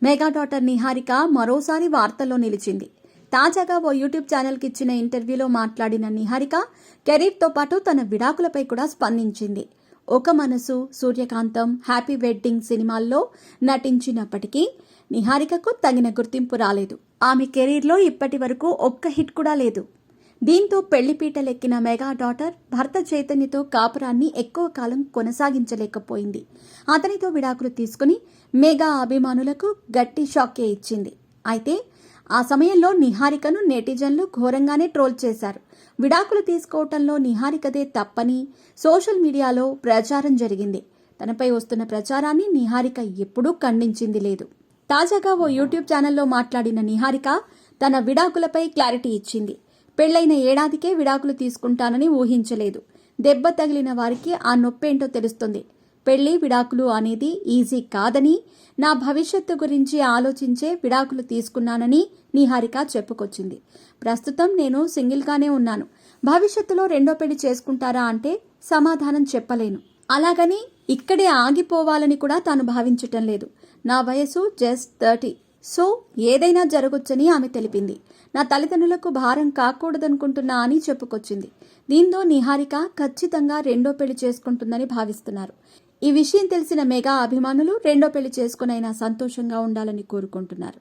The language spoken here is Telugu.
మెగా డాటర్ నిహారిక మరోసారి వార్తల్లో నిలిచింది. తాజాగా ఓ యూట్యూబ్ ఛానల్కి ఇచ్చిన ఇంటర్వ్యూలో మాట్లాడిన నిహారిక కెరీర్తో పాటు తన విడాకులపై కూడా స్పందించింది. ఒక మనసు, సూర్యకాంతం, హ్యాపీ వెడ్డింగ్ సినిమాల్లో నటించినప్పటికీ నిహారికకు తగిన గుర్తింపు రాలేదు. ఆమె కెరీర్లో ఇప్పటి వరకు ఒక్క హిట్ కూడా లేదు. దీంతో పెళ్లిపీటలెక్కిన మెగా డాటర్ భర్త చైతన్యతో కాపురాన్ని ఎక్కువ కాలం కొనసాగించలేకపోయింది. అతనితో విడాకులు తీసుకుని మెగా అభిమానులకు గట్టి షాకే ఇచ్చింది. అయితే ఆ సమయంలో నిహారికను నెటిజన్లు ఘోరంగానే ట్రోల్ చేశారు. విడాకులు తీసుకోవటంలో నిహారికదే తప్పని సోషల్ మీడియాలో ప్రచారం జరిగింది. తనపై వస్తున్న ప్రచారాన్ని నిహారిక ఎప్పుడూ ఖండించింది లేదు. తాజాగా ఓ యూట్యూబ్ ఛానల్లో మాట్లాడిన నిహారిక తన విడాకులపై క్లారిటీ ఇచ్చింది. పెళ్లైన ఏడాదికే విడాకులు తీసుకుంటానని ఊహించలేదు. దెబ్బ తగిలిన వారికి ఆ నొప్పేంటో తెలుస్తుంది. పెళ్లి, విడాకులు అనేది ఈజీ కాదని, నా భవిష్యత్తు గురించి ఆలోచించే విడాకులు తీసుకున్నానని నిహారిక చెప్పుకొచ్చింది. ప్రస్తుతం నేను సింగిల్గానే ఉన్నాను. భవిష్యత్తులో రెండో పెళ్లి చేసుకుంటారా అంటే సమాధానం చెప్పలేను. అలాగని ఇక్కడే ఆగిపోవాలని కూడా తాను భావించటం లేదు. నా వయసు జస్ట్ 30. సో ఏదైనా జరగొచ్చని ఆమె తెలిపింది. నా తల్లిదండ్రులకు భారం కాకూడదనుకుంటున్నా అని చెప్పుకొచ్చింది. దీంతో నిహారిక ఖచ్చితంగా రెండో పెళ్లి చేసుకుంటుందని భావిస్తున్నారు. ఈ విషయం తెలిసిన మెగా అభిమానులు రెండో పెళ్లి చేసుకునైనా సంతోషంగా ఉండాలని కోరుకుంటున్నారు.